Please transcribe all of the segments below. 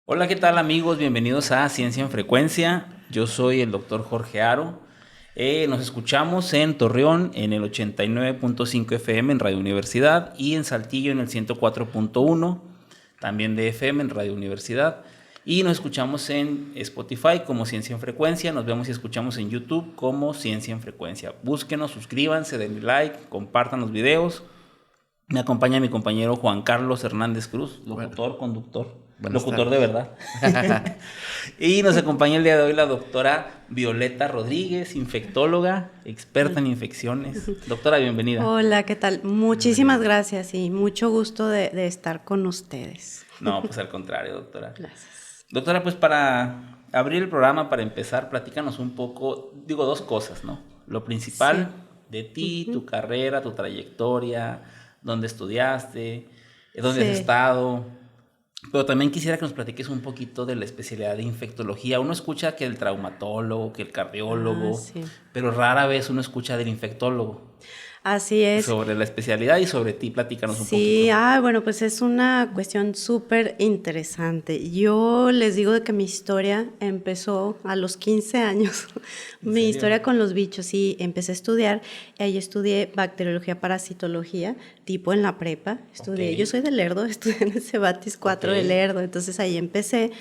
Hola, ¿qué tal amigos? Bienvenidos a Ciencia en Frecuencia. Yo soy el doctor Jorge Aro. Nos escuchamos en Torreón en el 89.5 FM en Radio Universidad y en Saltillo en el 104.1, también de FM en Radio Universidad. Y nos escuchamos en Spotify como Ciencia en Frecuencia. Nos vemos y escuchamos en YouTube como Ciencia en Frecuencia. Búsquenos, suscríbanse, denle like, compartan los videos. Me acompaña mi compañero Juan Carlos Hernández Cruz, locutor, conductor, locutor de verdad. Y nos acompaña el día de hoy la doctora Violeta Rodríguez, infectóloga, experta en infecciones. Doctora, bienvenida. Hola, ¿qué tal? Muchísimas gracias y mucho gusto de estar con ustedes. No, pues al contrario, doctora. Gracias. Doctora, pues para abrir el programa, para empezar, platícanos un poco, digo dos cosas, ¿no? Lo principal de ti, tu carrera, tu trayectoria, dónde estudiaste, dónde has estado. Pero también quisiera que nos platiques un poquito de la especialidad de infectología. Uno escucha que el traumatólogo, que el cardiólogo, pero rara vez uno escucha del infectólogo. Así es. Sobre la especialidad y sobre ti, platícanos un poquito. Sí, bueno, pues es una cuestión súper interesante. Yo les digo de que mi historia empezó a los 15 años. Mi historia con los bichos, sí, empecé a estudiar. Ahí estudié bacteriología, parasitología, tipo en la prepa. Yo soy de Lerdo, estudié en el Cebatis 4 de Lerdo, entonces ahí empecé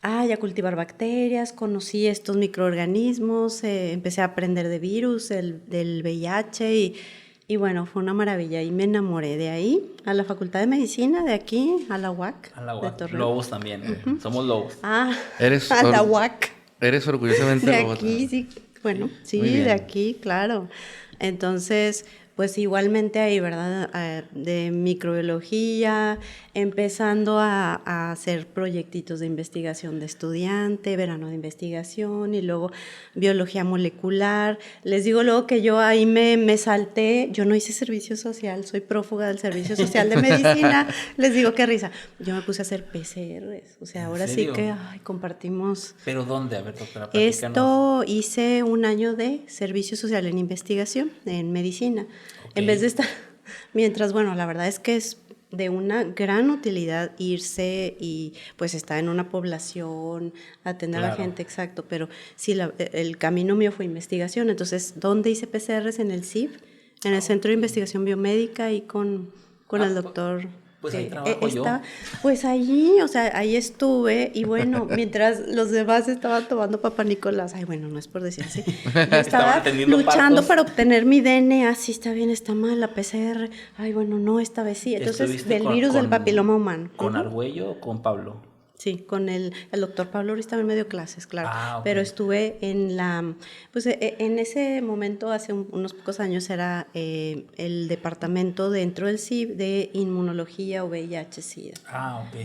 a cultivar bacterias, conocí estos microorganismos, empecé a aprender de virus, del VIH y bueno, fue una maravilla y me enamoré de ahí, a la Facultad de Medicina de aquí, a la UAC. A la UAC, Lobos también, somos Lobos. A la UAC. Eres orgullosamente de aquí, sí, bueno, sí, de aquí, claro. Entonces, pues igualmente ahí, ¿verdad? De microbiología, empezando a hacer proyectitos de investigación de estudiante, verano de investigación y luego biología molecular. Les digo luego que yo ahí me salté, yo no hice servicio social, soy prófuga del servicio social de medicina. Les digo qué risa. Yo me puse a hacer PCRs, o sea, ahora sí que compartimos. ¿Pero dónde? A ver, doctora, platícanos. Esto hice un año de servicio social en investigación, en medicina. En vez de estar, mientras, bueno, la verdad es que es de una gran utilidad irse y pues estar en una población, atender a la gente, exacto, pero sí, el camino mío fue investigación. Entonces, ¿dónde hice PCRs? En el CIB, en el Centro de Investigación Biomédica y con el doctor... Pues ahí trabajo yo. Pues allí, o sea, ahí estuve y bueno, mientras los demás estaban tomando Papá Nicolás, bueno, no es por decir así, yo estaba luchando para obtener mi DNA, sí, está bien, está mal, la PCR, bueno, no, esta vez sí. Entonces, del virus del papiloma humano. ¿Con Argüello o con Pablo? Sí, con el doctor Pablo Ruiz también me dio clases, claro. Pero estuve en ese momento, hace unos pocos años, era el departamento dentro del CIB de inmunología o VIH-Sida.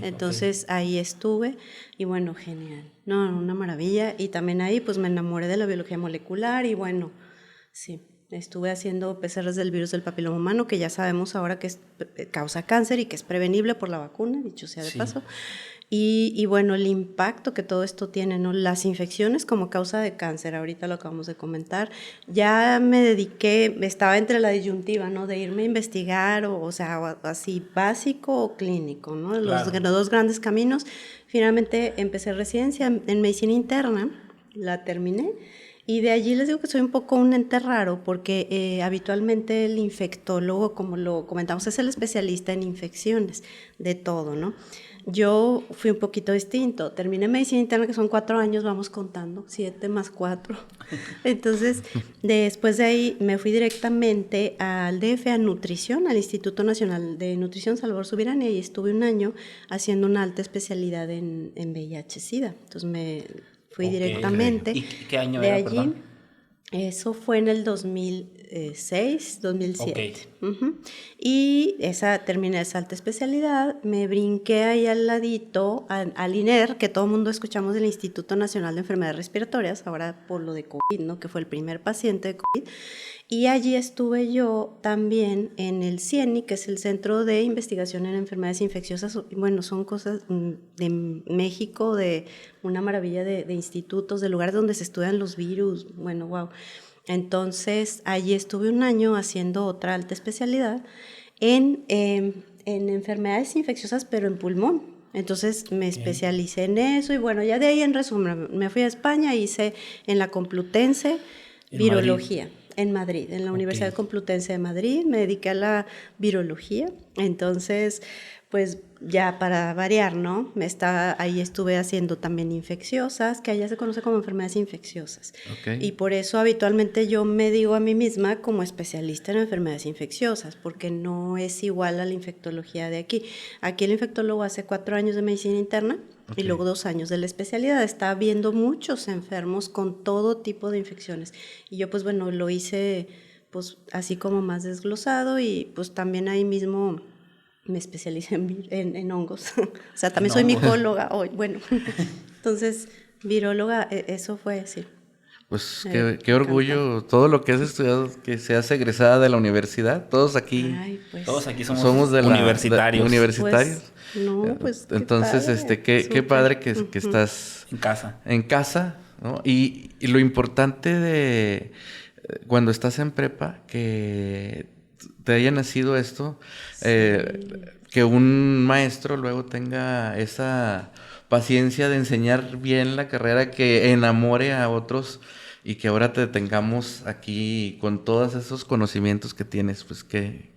Entonces ahí estuve y bueno, genial. No, una maravilla. Y también ahí pues me enamoré de la biología molecular y bueno, sí. Estuve haciendo PCRs del virus del papiloma humano, que ya sabemos ahora que causa cáncer y que es prevenible por la vacuna, dicho sea de paso. Y bueno, el impacto que todo esto tiene, ¿no? Las infecciones como causa de cáncer, ahorita lo acabamos de comentar. Ya me dediqué, estaba entre la disyuntiva, ¿no? De irme a investigar, o sea, así básico o clínico, ¿no? Los dos grandes caminos. Finalmente empecé residencia en medicina interna, la terminé. Y de allí les digo que soy un poco un ente raro porque habitualmente el infectólogo, como lo comentamos, es el especialista en infecciones, de todo, ¿no? Yo fui un poquito distinto. Terminé medicina interna, que son 4 años, vamos contando, 7 más 4. Entonces, después de ahí me fui directamente al DF, a nutrición, al Instituto Nacional de Nutrición Salvador Subirán, y ahí estuve un año haciendo una alta especialidad en VIH-Sida. Entonces me fui directamente. ¿Y qué año de era, allí? Perdón? Eso fue en el 2006, 2007. Y terminé esa alta especialidad, me brinqué ahí al ladito, al INER, que todo el mundo escuchamos del Instituto Nacional de Enfermedades Respiratorias, ahora por lo de COVID, ¿no? Que fue el primer paciente de COVID. Y allí estuve yo también en el CIENI, que es el Centro de Investigación en Enfermedades Infecciosas. Bueno, son cosas de México, de una maravilla de institutos, de lugares donde se estudian los virus. Bueno, wow. Entonces, allí estuve un año haciendo otra alta especialidad en enfermedades infecciosas, pero en pulmón. Entonces me especialicé en eso y bueno, ya de ahí en resumen, me fui a España, hice en la Complutense virología. En Madrid, en la Universidad Complutense de Madrid, me dediqué a la virología. Entonces, pues ya para variar, ¿no? Ahí estuve haciendo también infecciosas, que allá se conoce como enfermedades infecciosas. Y por eso habitualmente yo me digo a mí misma como especialista en enfermedades infecciosas, porque no es igual a la infectología de aquí. Aquí el infectólogo hace 4 años de medicina interna y luego 2 años de la especialidad. Está viendo muchos enfermos con todo tipo de infecciones. Y yo pues bueno, lo hice pues así como más desglosado y pues también ahí mismo me especialicé en hongos. O sea, también soy micóloga hoy. Bueno, entonces, viróloga, eso fue, sí. Pues qué orgullo todo lo que has estudiado, que seas egresada de la universidad. Todos aquí, todos aquí somos de universitarios. Universitarios. Pues, no, pues entonces, qué padre que estás en casa, ¿no? Y lo importante de cuando estás en prepa, que te haya nacido esto, que un maestro luego tenga esa paciencia de enseñar bien la carrera, que enamore a otros y que ahora te tengamos aquí con todos esos conocimientos que tienes, pues qué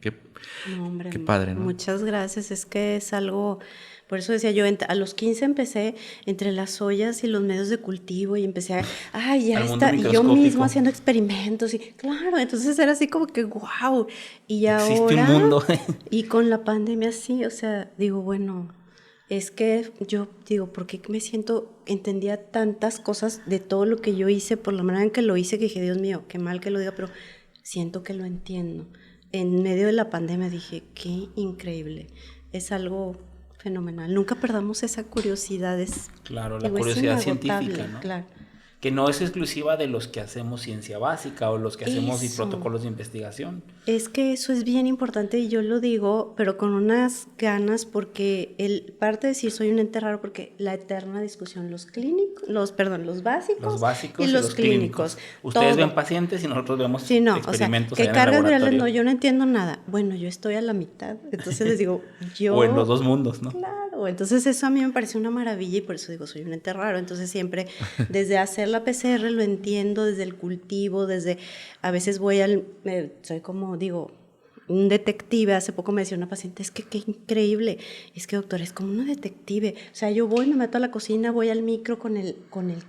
padre, ¿no? Muchas gracias, es que es algo... Por eso decía yo, a los 15 empecé entre las ollas y los medios de cultivo y empecé ya está, y yo mismo haciendo experimentos y claro, entonces era así como que wow, y existe ahora un mundo. Y con la pandemia sí, o sea, digo, bueno, es que yo digo, ¿por qué entendía tantas cosas de todo lo que yo hice, por la manera en que lo hice, que dije, Dios mío, qué mal que lo diga, pero siento que lo entiendo. En medio de la pandemia dije, qué increíble, es algo fenomenal. Nunca perdamos esa curiosidad. Claro, la curiosidad científica, ¿no? Claro. Que no es exclusiva de los que hacemos ciencia básica o los que hacemos protocolos de investigación. Es que eso es bien importante y yo lo digo, pero con unas ganas, porque parte de decir soy un ente raro, porque la eterna discusión, los básicos y los clínicos. Ustedes ven pacientes y nosotros vemos experimentos. O sea, que cargas virales, no, yo no entiendo nada. Bueno, yo estoy a la mitad, entonces les digo, o en los dos mundos, ¿no? Claro, entonces eso a mí me parece una maravilla y por eso digo, soy un ente raro. Entonces siempre, desde hacer la PCR lo entiendo, desde el cultivo, a veces soy como, digo, un detective. Hace poco me decía una paciente, es que qué increíble, es que doctora, es como una detective. O sea, yo me meto a la cocina, voy al micro con el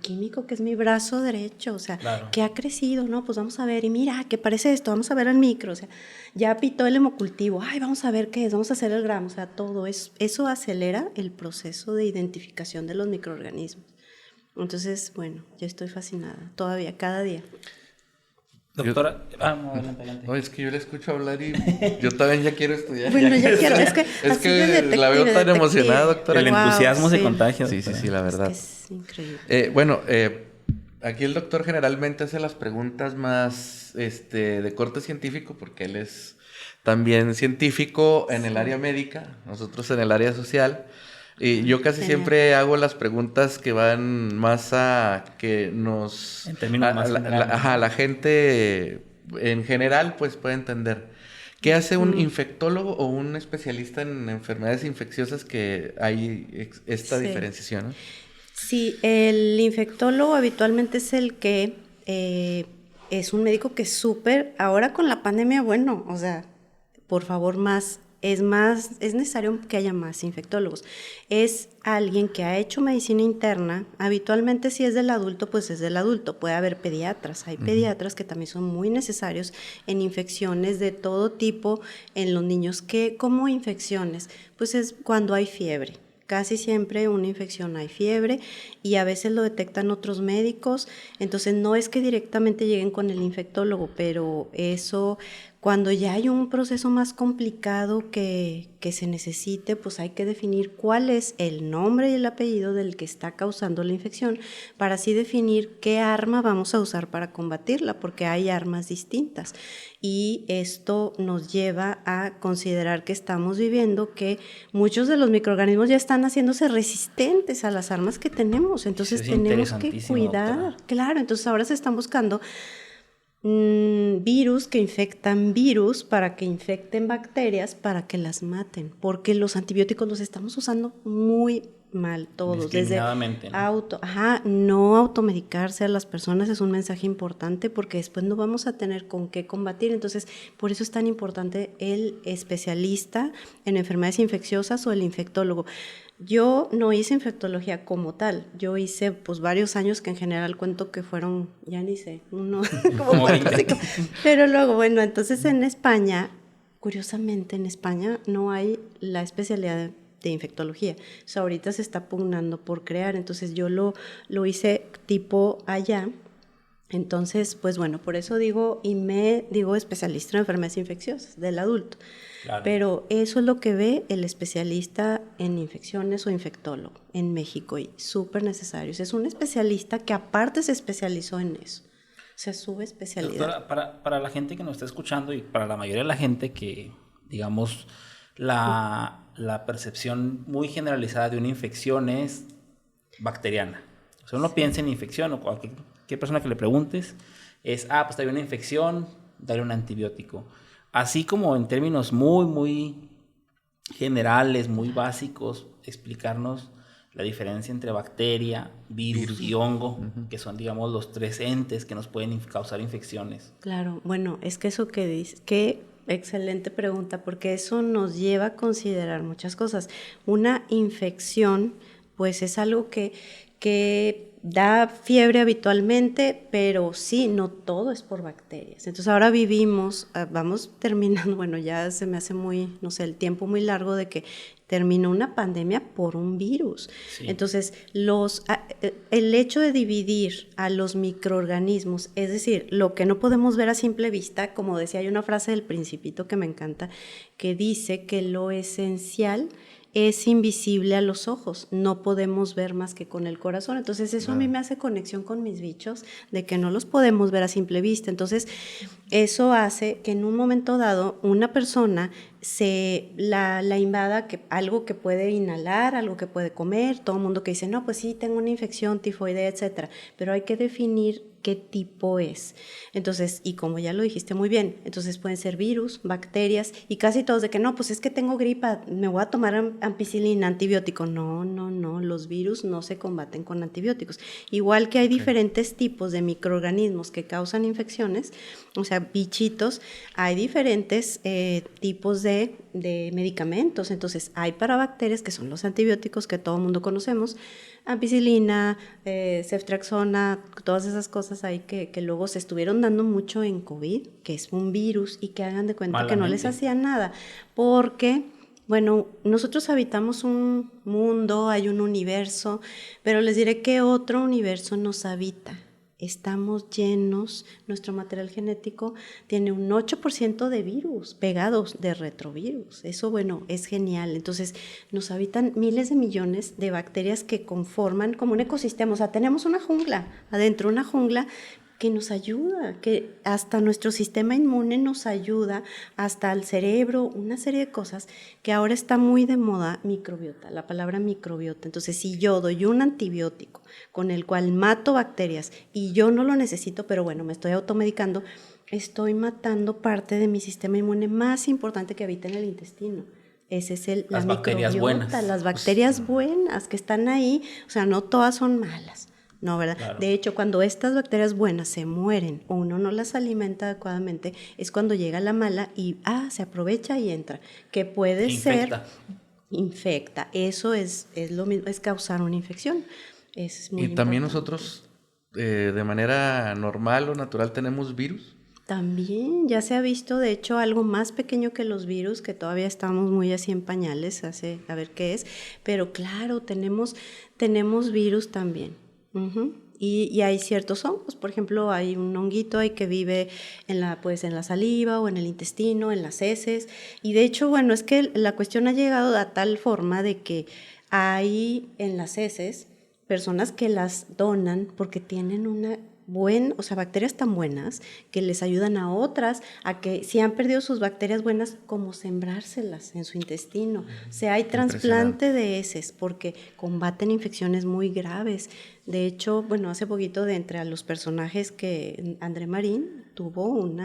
químico que es mi brazo derecho, o sea, que ha crecido, ¿no? Pues vamos a ver, y mira, ¿qué parece esto? Vamos a ver al micro, o sea, ya pitó el hemocultivo, vamos a ver qué es, vamos a hacer el gramo, o sea, todo eso acelera el proceso de identificación de los microorganismos. Entonces, bueno, yo estoy fascinada, todavía, cada día. Doctora, adelante. No, es que yo le escucho hablar y yo también ya quiero estudiar. Bueno, ya quiero, es que la veo tan emocionada, doctora. El entusiasmo se contagia. Sí, la verdad. Es que es increíble. Aquí el doctor generalmente hace las preguntas más de corte científico, porque él es también científico en el área médica, nosotros en el área social. Y yo casi siempre hago las preguntas que van más a que nos... En términos más la gente en general pues puede entender. ¿Qué hace un infectólogo o un especialista en enfermedades infecciosas, que hay esta diferenciación, ¿no? Sí, el infectólogo habitualmente es el que es un médico que ahora con la pandemia, bueno, o sea, por favor, es necesario que haya más infectólogos. Es alguien que ha hecho medicina interna. Habitualmente, si es del adulto, pues es del adulto. Puede haber pediatras. Hay pediatras que también son muy necesarios en infecciones de todo tipo en los niños. ¿Cómo infecciones? Pues es cuando hay fiebre. Casi siempre una infección hay fiebre y a veces lo detectan otros médicos. Entonces no es que directamente lleguen con el infectólogo, pero eso, cuando ya hay un proceso más complicado que se necesite, pues hay que definir cuál es el nombre y el apellido del que está causando la infección, para así definir qué arma vamos a usar para combatirla, porque hay armas distintas. Y esto nos lleva a considerar que estamos viviendo que muchos de los microorganismos ya están haciéndose resistentes a las armas que tenemos. Entonces tenemos que cuidar. Claro, entonces ahora se están buscando virus que infectan virus para que infecten bacterias para que las maten, porque los antibióticos los estamos usando muy mal todos, desde no automedicarse a las personas es un mensaje importante porque después no vamos a tener con qué combatir. Entonces por eso es tan importante el especialista en enfermedades infecciosas o el infectólogo. Yo no hice infectología como tal, yo hice pues varios años que en general cuento que fueron, ya ni sé, uno como 20. Pero luego, bueno, entonces en España, curiosamente en España no hay la especialidad de infectología. O sea, ahorita se está pugnando por crear, entonces yo lo hice tipo allá. Entonces, pues bueno, por eso digo especialista en enfermedades infecciosas del adulto. Claro. Pero eso es lo que ve el especialista en infecciones o infectólogo en México y súper necesario. Es un especialista que aparte se especializó en eso. O sea, su especialidad. Doctora, para la gente que nos está escuchando y para la mayoría de la gente que, digamos, la percepción muy generalizada de una infección es bacteriana. O sea, uno piensa en infección o cualquier persona que le preguntes es, pues hay una infección, dale un antibiótico. Así como en términos muy, muy generales, muy básicos, explicarnos la diferencia entre bacteria, virus y hongo, que son, digamos, los 3 entes que nos pueden causar infecciones. Claro, bueno, es que eso que dices, qué excelente pregunta, porque eso nos lleva a considerar muchas cosas. Una infección, pues es algo que da fiebre habitualmente, pero sí, no todo es por bacterias. Entonces ahora vamos terminando, bueno, ya se me hace muy, no sé, el tiempo muy largo de que terminó una pandemia por un virus. Sí. Entonces, el hecho de dividir a los microorganismos, es decir, lo que no podemos ver a simple vista, como decía, hay una frase del Principito que me encanta, que dice que lo esencial es invisible a los ojos, no podemos ver más que con el corazón. Entonces eso a mí me hace conexión con mis bichos, de que no los podemos ver a simple vista. Entonces eso hace que en un momento dado una persona la invada algo que puede inhalar, algo que puede comer, todo el mundo que dice, no, pues sí, tengo una infección tifoidea, etcétera, pero hay que definir qué tipo es. Entonces, y como ya lo dijiste muy bien, entonces pueden ser virus, bacterias, y casi todos de que no, pues es que tengo gripa, me voy a tomar ampicilina, antibiótico. No, los virus no se combaten con antibióticos. Igual que hay diferentes tipos de microorganismos que causan infecciones, o sea, bichitos, hay diferentes tipos de medicamentos. Entonces, hay para bacterias, que son los antibióticos que todo el mundo conocemos, ampicilina, ceftriaxona, todas esas cosas ahí que luego se estuvieron dando mucho en COVID, que es un virus, y que hagan de cuenta malamente que no les hacía nada, porque, bueno, nosotros habitamos un mundo, hay un universo, pero les diré que otro universo nos habita. Estamos llenos, nuestro material genético tiene un 8% de virus pegados, de retrovirus. Eso, bueno, es genial. Entonces, nos habitan miles de millones de bacterias que conforman como un ecosistema. O sea, tenemos una jungla, adentro una jungla que nos ayuda, que hasta nuestro sistema inmune nos ayuda, hasta el cerebro, una serie de cosas que ahora está muy de moda, microbiota, la palabra microbiota. Entonces, si yo doy un antibiótico con el cual mato bacterias y yo no lo necesito, pero bueno, me estoy automedicando, estoy matando parte de mi sistema inmune más importante que habita en el intestino. Ese es la bacterias buenas. Las bacterias buenas que están ahí, o sea, no todas son malas. No, ¿verdad? Claro. De hecho, cuando estas bacterias buenas se mueren o uno no las alimenta adecuadamente, es cuando llega la mala y se aprovecha y entra. Que puede infecta. Eso es lo mismo, es causar una infección. Es muy importante. También nosotros, de manera normal o natural, tenemos virus. También ya se ha visto, de hecho, algo más pequeño que los virus, que todavía estamos muy así en pañales, a ver qué es, pero claro, tenemos virus también. Uh-huh. Y hay ciertos hongos, por ejemplo, hay un honguito ahí que vive en la saliva o en el intestino, en las heces, y de hecho, bueno, es que la cuestión ha llegado a tal forma de que hay en las heces personas que las donan porque tienen bacterias tan buenas que les ayudan a otras a que si han perdido sus bacterias buenas, como sembrárselas en su intestino. O sea, hay trasplante de heces porque combaten infecciones muy graves. De hecho, bueno, hace poquito de entre los personajes que André Marín, tuvo un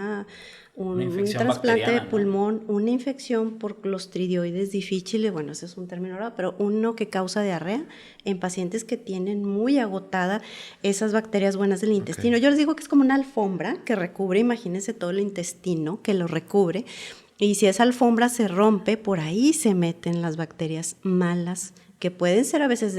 trasplante de pulmón, ¿no? Una infección por Clostridioides difficile, bueno, ese es un término raro, pero uno que causa diarrea en pacientes que tienen muy agotada esas bacterias buenas del intestino. Yo les digo que es como una alfombra que recubre, imagínense todo el intestino que lo recubre, y si esa alfombra se rompe, por ahí se meten las bacterias malas, que pueden ser a veces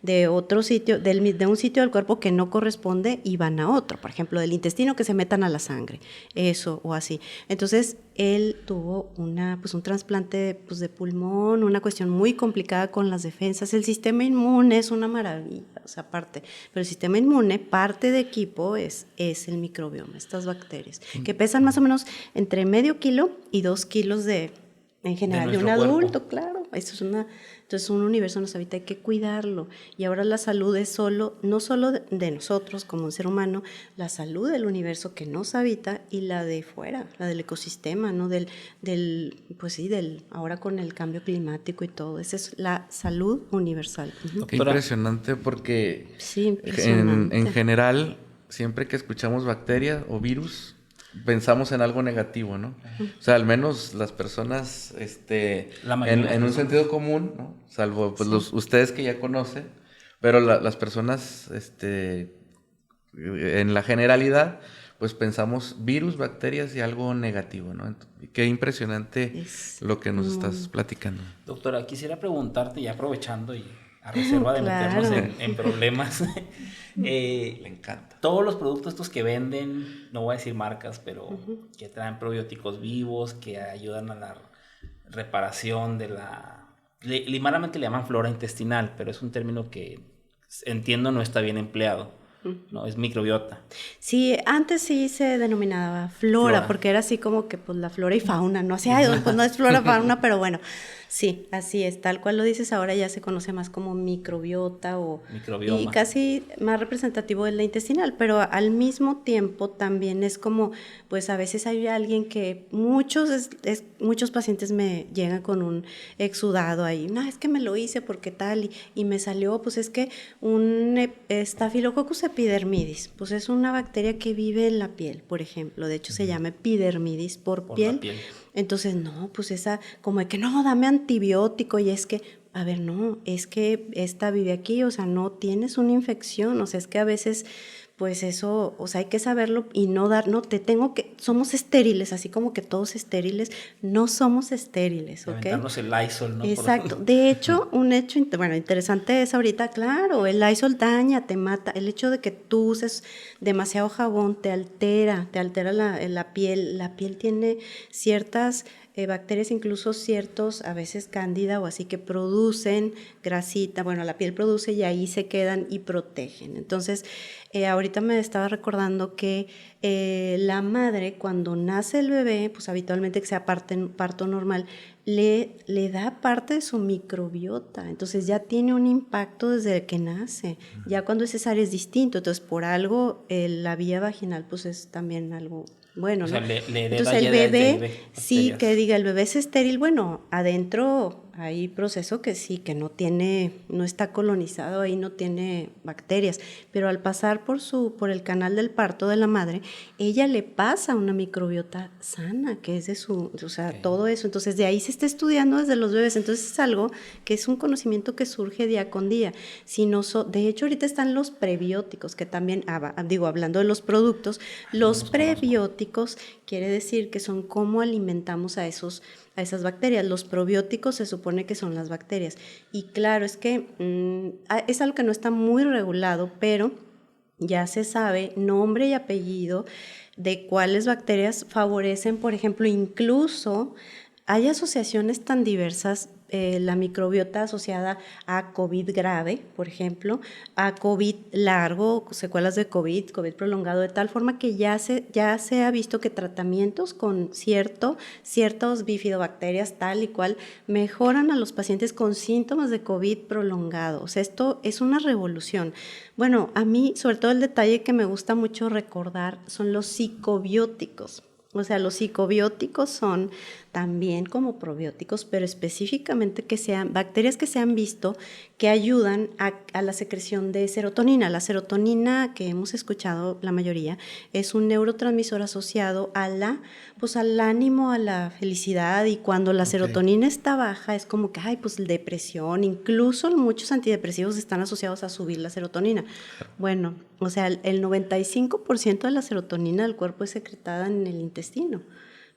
de otro sitio, de un sitio del cuerpo que no corresponde y van a otro, por ejemplo, del intestino que se metan a la sangre, eso o así. Entonces, él tuvo un trasplante de pulmón, una cuestión muy complicada con las defensas. El sistema inmune es una maravilla, o sea, aparte, pero el sistema inmune, parte de equipo es el microbioma, estas bacterias, que pesan más o menos entre medio kilo y 2 kilos en general, de un adulto, cuerpo. Claro, entonces un universo nos habita, hay que cuidarlo, y ahora la salud es no solo de nosotros como un ser humano, la salud del universo que nos habita y la de fuera, la del ecosistema, ¿no? Ahora con el cambio climático y todo, esa es la salud universal. Qué impresionante, porque sí, impresionante. En general, siempre que escuchamos bacteria o virus, pensamos en algo negativo, ¿no? O sea, al menos las personas, en un sentido común, ¿no? Salvo pues ustedes que ya conocen, pero las personas, en la generalidad, pues pensamos virus, bacterias y algo negativo, ¿no? Qué impresionante lo que nos estás platicando. Doctora, quisiera preguntarte, ya aprovechando y a reserva de meternos en problemas. Le encanta. Todos los productos estos que venden, no voy a decir marcas, pero que traen probióticos vivos, que ayudan a la reparación de limaramente le llaman flora intestinal, pero es un término que entiendo no está bien empleado. No, es microbiota. Sí, antes sí se denominaba flora, porque era así como que pues la flora y fauna, no sé, pues no es flora, fauna, pero bueno, sí, así es, tal cual lo dices, ahora ya se conoce más como microbiota microbioma. Y casi más representativo es la intestinal, pero al mismo tiempo también es como, pues a veces hay alguien que muchos pacientes me llegan con un exudado ahí, no, es que me lo hice porque tal, y me salió, pues es que un Staphylococcus epidermidis, pues es una bacteria que vive en la piel, por ejemplo, de hecho se llama epidermidis por piel. Entonces, no, pues esa, como de que no, dame antibiótico, y es que, a ver, no, es que esta vive aquí, o sea, no tienes una infección, o sea, es que a veces, pues eso, o sea, hay que saberlo y no somos estériles, así como que todos estériles, no somos estériles, ¿ok? Aventarnos el Lysol, ¿no? Exacto, de hecho, un hecho, interesante es ahorita, claro, el Lysol daña, te mata, el hecho de que tú uses demasiado jabón te altera la piel tiene ciertas bacterias, incluso ciertos, a veces cándida o así, que producen grasita, la piel produce y ahí se quedan y protegen. Entonces, ahorita me estaba recordando que la madre, cuando nace el bebé, pues habitualmente que sea parto normal, le da parte de su microbiota, entonces ya tiene un impacto desde que nace, ya cuando es cesárea es distinto, entonces por algo la vía vaginal pues es también algo bueno, ¿no? Entonces el bebé, sí, que diga, el bebé es estéril, adentro hay proceso que sí, que no está colonizado, ahí no tiene bacterias, pero al pasar por el canal del parto de la madre, ella le pasa una microbiota sana, que es todo eso, entonces de ahí se está estudiando desde los bebés, entonces es algo que es un conocimiento que surge día con día. De hecho, ahorita están los prebióticos, que también, hablando de los productos, los prebióticos quiere decir que son cómo alimentamos a esas bacterias. Los probióticos se supone que son las bacterias. Y claro, es que es algo que no está muy regulado, pero ya se sabe nombre y apellido de cuáles bacterias favorecen, por ejemplo, incluso hay asociaciones tan diversas, la microbiota asociada a COVID grave, por ejemplo, a COVID largo, secuelas de COVID prolongado, de tal forma que ya se ha visto que tratamientos con ciertos bifidobacterias tal y cual mejoran a los pacientes con síntomas de COVID prolongado. O sea, esto es una revolución. A mí, sobre todo el detalle que me gusta mucho recordar son los psicobióticos. O sea, los psicobióticos son también como probióticos, pero específicamente que sean bacterias que se han visto que ayudan a la secreción de serotonina. La serotonina, que hemos escuchado la mayoría, es un neurotransmisor asociado a pues al ánimo, a la felicidad, y cuando la serotonina está baja es como que, pues depresión, incluso muchos antidepresivos están asociados a subir la serotonina. Bueno, o sea, el 95% de la serotonina del cuerpo es secretada en el intestino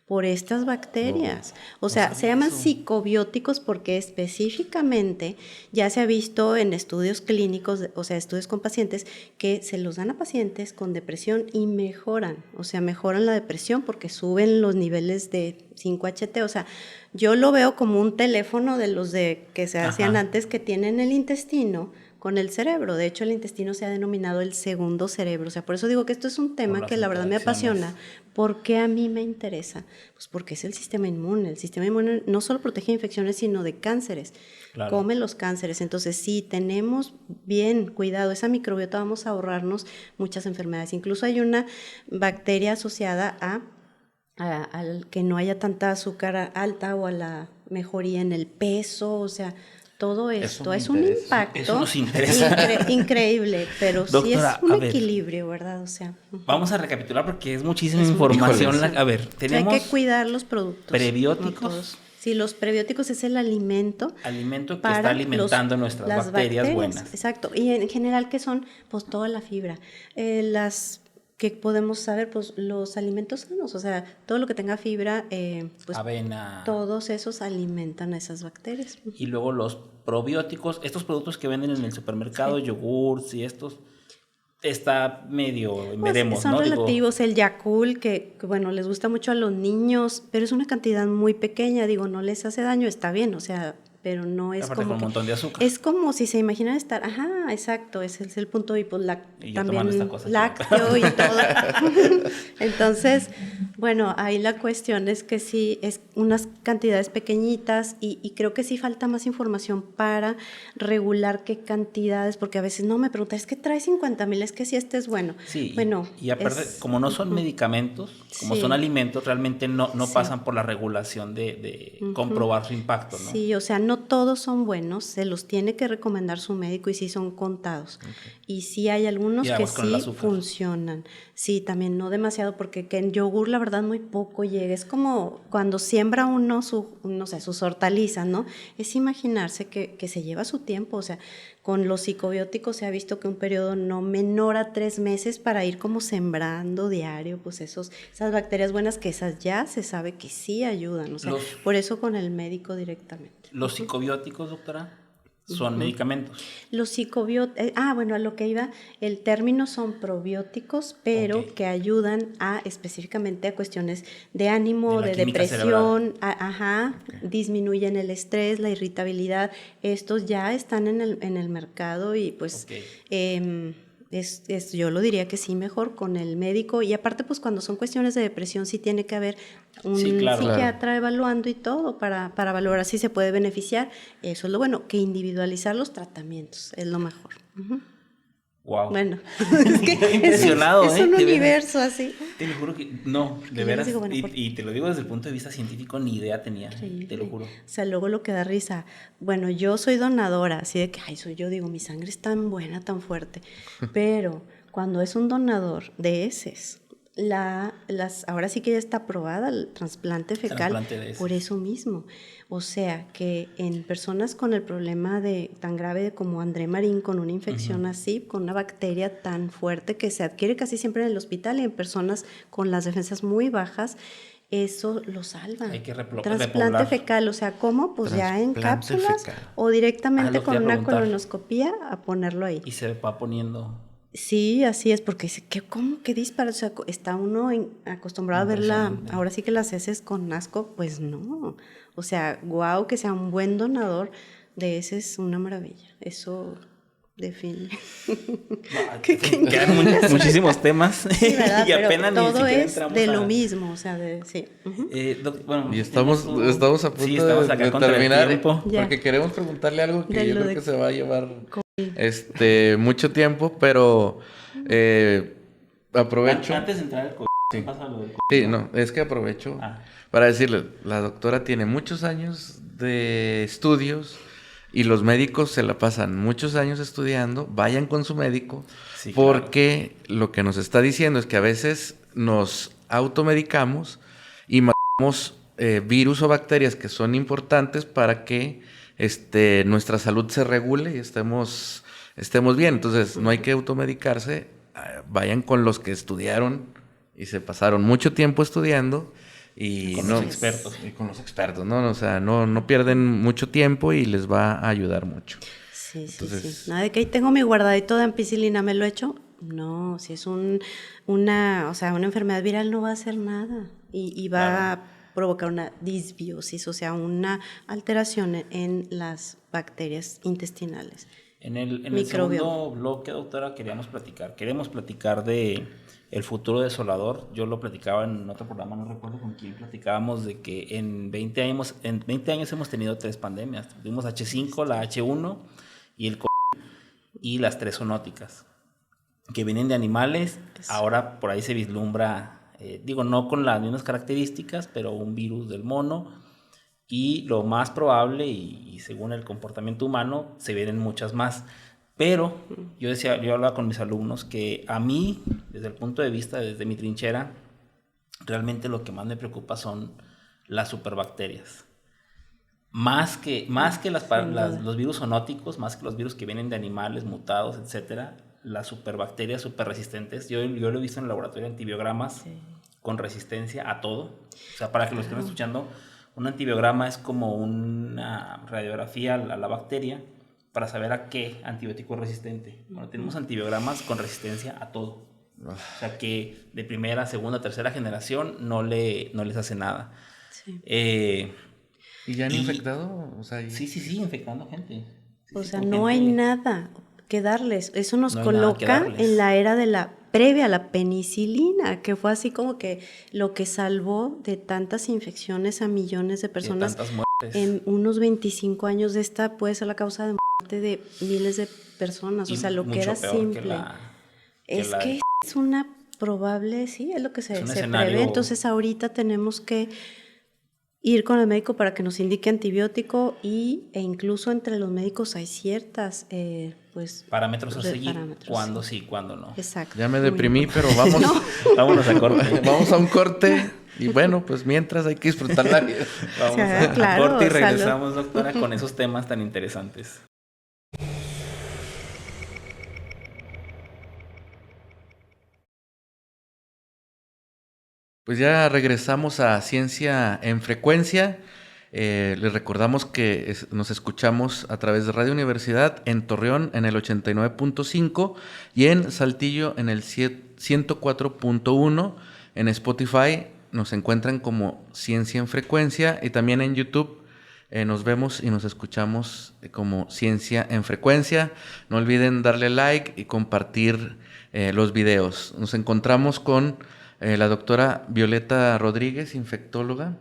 por estas bacterias. O sea, se llaman psicobióticos porque específicamente ya se ha visto en estudios clínicos, o sea, estudios con pacientes, que se los dan a pacientes con depresión y mejoran. O sea, mejoran la depresión porque suben los niveles de 5-HT. O sea, yo lo veo como un teléfono de los que se hacían antes, que tienen el intestino con el cerebro. De hecho, el intestino se ha denominado el segundo cerebro. O sea, por eso digo que esto es un tema que la verdad me apasiona. ¿Por qué a mí me interesa? Pues porque es el sistema inmune. El sistema inmune no solo protege infecciones, sino de cánceres. Claro. Come los cánceres. Entonces, si tenemos bien cuidado esa microbiota, vamos a ahorrarnos muchas enfermedades. Incluso hay una bacteria asociada al que no haya tanta azúcar alta o a la mejoría en el peso. O sea, todo esto es un impacto increíble, pero doctora, sí es un equilibrio, ¿verdad? O sea, vamos a recapitular porque es muchísima información. A ver, tenemos, hay que cuidar los productos. Prebióticos. Sí, los prebióticos es el alimento que está alimentando nuestras bacterias buenas. Exacto, y en general, ¿qué son? Pues toda la fibra. Que podemos saber, pues los alimentos sanos, o sea, todo lo que tenga fibra, pues avena, todos esos alimentan a esas bacterias. Y luego los probióticos, estos productos que venden en el supermercado, yogurts y estos, está medio, pues veremos, son relativos. El Yakult, que bueno, les gusta mucho a los niños, pero es una cantidad muy pequeña, no les hace daño, está bien, o sea, pero no es aparte como con un montón de azúcar. Es como si se imaginan estar, exacto, ese es el punto, y pues también lácteo y todo. Entonces, bueno, ahí la cuestión es que sí, es unas cantidades pequeñitas, y creo que sí falta más información para regular qué cantidades, porque a veces me preguntan, es que trae 50,000, es que si este es bueno. Sí, bueno, y aparte, como no son medicamentos, como son alimentos, realmente no pasan por la regulación de comprobar su impacto, ¿no? Sí, o sea, no todos son buenos, se los tiene que recomendar su médico, y sí son contados. Y sí hay algunos que sí funcionan. Sí, también no demasiado, porque en yogur la verdad muy poco llega. Es como cuando siembra uno sus hortalizas, ¿no? Es imaginarse que se lleva su tiempo. O sea, con los psicobióticos se ha visto que un periodo no menor a 3 meses para ir como sembrando diario, pues esas bacterias buenas, que esas ya se sabe que sí ayudan. O sea, por eso con el médico directamente. ¿Los psicobióticos, doctora, son medicamentos? Los psicobióticos, bueno, a lo que iba, el término son probióticos, pero que ayudan específicamente a cuestiones de ánimo, de depresión, disminuyen el estrés, la irritabilidad. Estos ya están en el mercado, y pues yo lo diría que sí, mejor con el médico. Y aparte, pues cuando son cuestiones de depresión sí tiene que haber un psiquiatra evaluando y todo para valorar si se puede beneficiar. Eso es lo bueno, que individualizar los tratamientos es lo mejor. Wow. Bueno, es que impresionado, es un universo así. Te lo juro que no, de veras, digo, y te lo digo desde el punto de vista científico, ni idea tenía, te lo juro. O sea, luego lo que da risa, bueno, yo soy donadora, así de que, yo digo, mi sangre es tan buena, tan fuerte, pero cuando es un donador de heces, ahora sí que ya está aprobada el trasplante fecal por eso mismo. O sea, que en personas con el problema tan grave como André Marín, con una infección así, con una bacteria tan fuerte que se adquiere casi siempre en el hospital, y en personas con las defensas muy bajas, eso lo salva. Hay que trasplante fecal, o sea, ¿cómo? Pues ya en cápsulas o directamente con una colonoscopía a ponerlo ahí. Y se va poniendo... Sí, así es, porque dice, ¿cómo? ¿Qué dispara? O sea, ¿está uno acostumbrado a verla, ahora sí que las heces con asco? Pues no. O sea, guau, que sea un buen donador de heces es una maravilla. Eso define. Quedan muchísimos temas. Sí, ¿verdad? Y apenas pero todo es de lo mismo, o sea, sí. Y estamos a punto de terminar, porque queremos preguntarle algo que yo creo que se va a llevar mucho tiempo, pero aprovecho. Antes de entrar al COVID, Sí. Sí, no, es que aprovecho para decirle, la doctora tiene muchos años de estudios y los médicos se la pasan muchos años estudiando, vayan con su médico, sí, porque claro, lo que nos está diciendo es que a veces nos automedicamos y matamos virus o bacterias que son importantes para que nuestra salud se regule y estemos bien. Entonces, no hay que automedicarse, vayan con los que estudiaron y se pasaron mucho tiempo estudiando y con los expertos. Y con los expertos, ¿no? O sea, no pierden mucho tiempo y les va a ayudar mucho. Sí. Entonces, nada de que ahí tengo mi guardadito de ampicilina, ¿me lo he hecho? No, si es una enfermedad viral no va a hacer nada y va a provocar una disbiosis, o sea, una alteración en las bacterias intestinales. En el segundo bloque, doctora, queremos platicar de el futuro desolador. Yo lo platicaba en otro programa, no recuerdo con quién platicábamos, de que en 20 años hemos tenido 3 pandemias. Tuvimos H5, la H1 y el COVID, y las 3 zoonóticas, que vienen de animales. Ahora por ahí se vislumbra, no con las mismas características, pero un virus del mono. Y lo más probable, y según el comportamiento humano, se vienen muchas más. Pero yo hablaba con mis alumnos que a mí, desde el punto de vista, desde mi trinchera, realmente lo que más me preocupa son las superbacterias. Más que los virus zoonóticos, más que los virus que vienen de animales mutados, etcétera, las superbacterias superresistentes. Yo lo he visto en el laboratorio de antibiogramas con resistencia a todo. O sea, para que lo estén escuchando, un antibiograma es como una radiografía a la bacteria para saber a qué antibiótico es resistente. Bueno, tenemos antibiogramas con resistencia a todo. O sea, que de primera, segunda, tercera generación no les hace nada. Sí. ¿Y ya han infectado? O sea, Sí, infectando gente. Sí, o sea, no hay nada que darles. Eso nos coloca en la era de la previa a la penicilina, que fue así como que lo que salvó de tantas infecciones a millones de personas. De tantas muertes. En unos 25 años de esta puede ser la causa de muerte de miles de personas. O sea, lo que era simple. Es una probable, sí, es lo que se prevé. Entonces ahorita tenemos que ir con el médico para que nos indique antibiótico e incluso entre los médicos hay ciertas parámetros a seguir, cuándo sí, cuándo no. Exacto. Ya me deprimí, pero vamos. Vámonos a corte. Vamos a un corte y bueno, pues mientras hay que disfrutar la vida. Vamos a corte y regresamos, doctora, con esos temas tan interesantes. Pues ya regresamos a Ciencia en Frecuencia. Les recordamos que nos escuchamos a través de Radio Universidad en Torreón en el 89.5 y en Saltillo en el 104.1. En Spotify nos encuentran como Ciencia en Frecuencia y también en YouTube nos vemos y nos escuchamos como Ciencia en Frecuencia. No olviden darle like y compartir los videos. Nos encontramos con la doctora Violeta Rodríguez, infectóloga.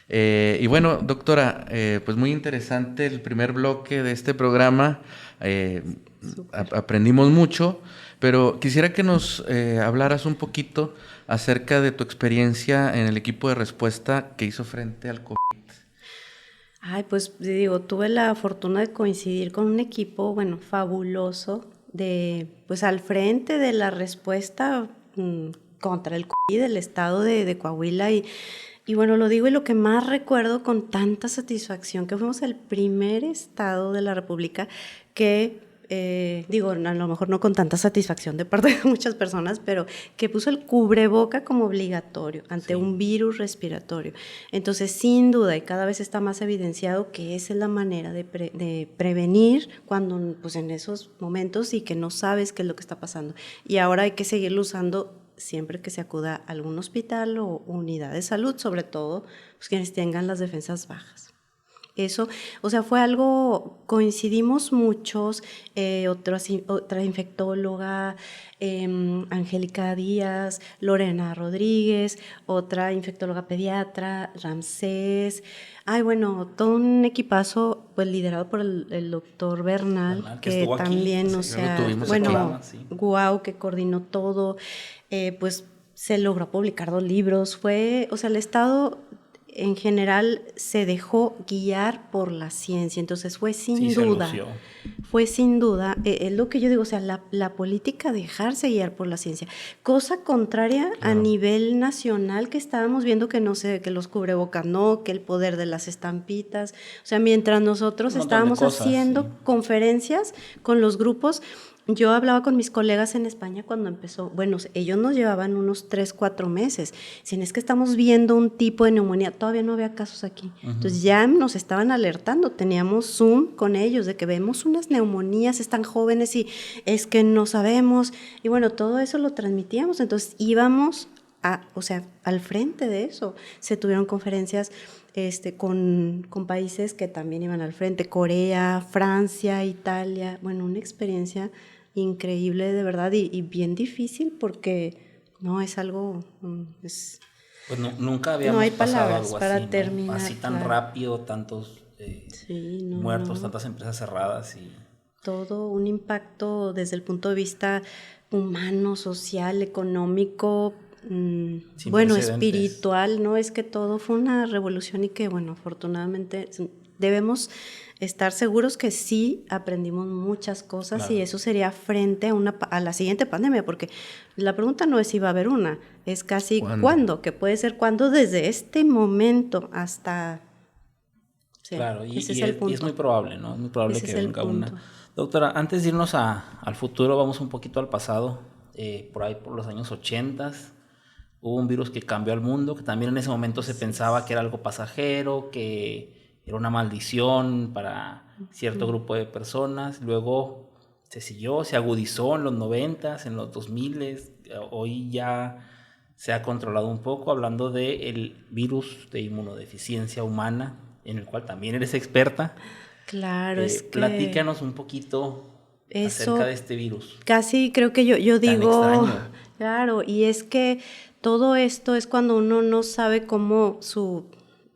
Y bueno, doctora, pues muy interesante el primer bloque de este programa. Aprendimos mucho, pero quisiera que nos hablaras un poquito acerca de tu experiencia en el equipo de respuesta que hizo frente al COVID. Ay, pues tuve la fortuna de coincidir con un equipo, fabuloso, pues al frente de la respuesta contra el COVID del estado de Coahuila y bueno, lo digo y lo que más recuerdo con tanta satisfacción, que fuimos el primer estado de la República que, a lo mejor no con tanta satisfacción de parte de muchas personas, pero que puso el cubreboca como obligatorio ante un virus respiratorio. Entonces, sin duda, y cada vez está más evidenciado que esa es la manera de prevenir cuando, pues en esos momentos y que no sabes qué es lo que está pasando. Y ahora hay que seguirlo usando siempre que se acuda a algún hospital o unidad de salud, sobre todo pues, quienes tengan las defensas bajas. Eso, fue algo, coincidimos muchos, otra infectóloga, Angélica Díaz, Lorena Rodríguez, otra infectóloga pediatra, Ramsés, todo un equipazo pues liderado por el doctor Bernal, que también, aquí, guau, que coordinó todo, pues se logró publicar 2 libros, o sea, el Estado en general se dejó guiar por la ciencia, entonces fue sin duda, es lo que yo digo, o sea, la política dejarse guiar por la ciencia, cosa contraria a nivel nacional que estábamos viendo que no sé, que los cubrebocas no, que el poder de las estampitas, o sea, mientras nosotros estábamos haciendo conferencias con los grupos. Yo hablaba con mis colegas en España cuando empezó, bueno, ellos nos llevaban unos 3, 4 meses. Si es que estamos viendo un tipo de neumonía, todavía no había casos aquí. Entonces ya nos estaban alertando, teníamos Zoom con ellos de que vemos unas neumonías, están jóvenes y es que no sabemos. Y bueno, todo eso lo transmitíamos, entonces íbamos al frente de eso. Se tuvieron conferencias con países que también iban al frente, Corea, Francia, Italia, bueno, una experiencia increíble de verdad y bien difícil porque no es algo... pues nunca habíamos pasado algo así, terminar, así tan rápido, tantos muertos, tantas empresas cerradas y... Todo un impacto desde el punto de vista humano, social, económico, bueno, espiritual, ¿no? Es que todo fue una revolución y que, bueno, afortunadamente debemos estar seguros que sí aprendimos muchas cosas y eso sería frente a la siguiente pandemia, porque la pregunta no es si va a haber una, es casi cuándo, que puede ser cuándo desde este momento hasta... Sí, claro, y es muy probable, ¿no? Es muy probable que venga una. Doctora, antes de irnos al futuro, vamos un poquito al pasado, por ahí por los años 80. Hubo un virus que cambió al mundo, que también en ese momento se pensaba que era algo pasajero, que era una maldición para cierto grupo de personas. Luego se agudizó en los 90s, en los 2000s. Hoy ya se ha controlado un poco, hablando del virus de inmunodeficiencia humana, en el cual también eres experta. Claro, es que... Platícanos un poquito acerca de este virus. Casi creo que yo digo... Tan extraño. Claro, y es que todo esto es cuando uno no sabe cómo su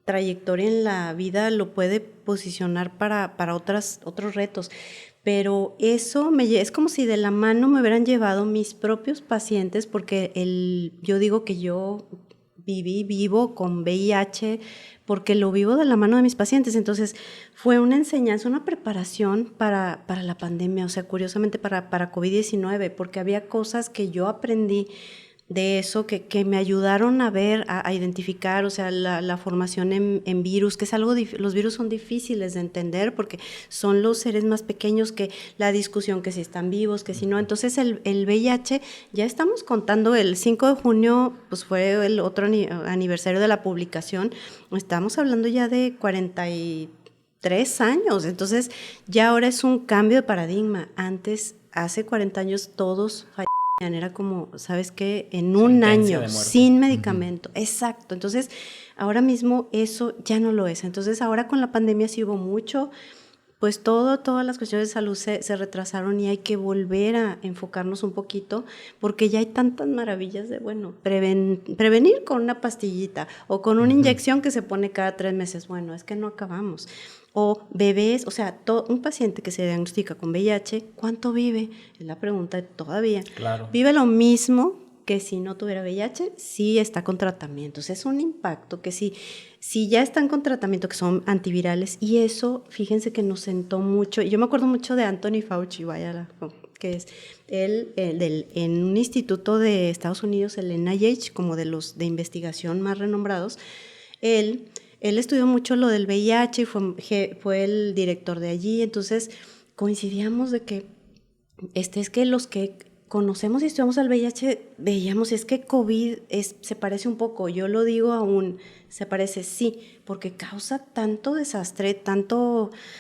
trayectoria en la vida lo puede posicionar para otros retos. Pero eso es como si de la mano me hubieran llevado mis propios pacientes, porque yo digo que yo vivo con VIH porque lo vivo de la mano de mis pacientes. Entonces fue una enseñanza, una preparación para la pandemia, o sea, curiosamente para COVID-19, porque había cosas que yo aprendí de eso que me ayudaron a ver, a identificar, o sea, la formación en virus, que es algo, los virus son difíciles de entender porque son los seres más pequeños, que la discusión que si están vivos, que si no. Entonces el VIH, ya estamos contando, el 5 de junio, pues fue el otro aniversario de la publicación, estamos hablando ya de 43 años, entonces ya ahora es un cambio de paradigma. Antes, hace 40 años, todos era como, ¿sabes qué? En un año, sin medicamento. Exacto. Entonces, ahora mismo eso ya no lo es. Entonces, ahora con la pandemia sí hubo mucho, pues todas las cuestiones de salud se retrasaron y hay que volver a enfocarnos un poquito porque ya hay tantas maravillas de, bueno, prevenir con una pastillita o con una inyección que se pone cada 3 meses. Bueno, es que no acabamos. O bebés, o sea, un paciente que se diagnostica con VIH, ¿cuánto vive? Es la pregunta todavía. Claro. ¿Vive lo mismo que si no tuviera VIH? Sí está con tratamientos. Es un impacto que si ya están con tratamiento, que son antivirales, y eso, fíjense que nos sentó mucho. Yo me acuerdo mucho de Anthony Fauci, que es él en un instituto de Estados Unidos, el NIH, como de los de investigación más renombrados. Él estudió mucho lo del VIH y fue el director de allí, entonces coincidíamos de que es que los que conocemos y estudiamos al VIH veíamos, es que COVID se parece un poco, yo lo digo aún, se parece, sí, porque causa tanto desastre,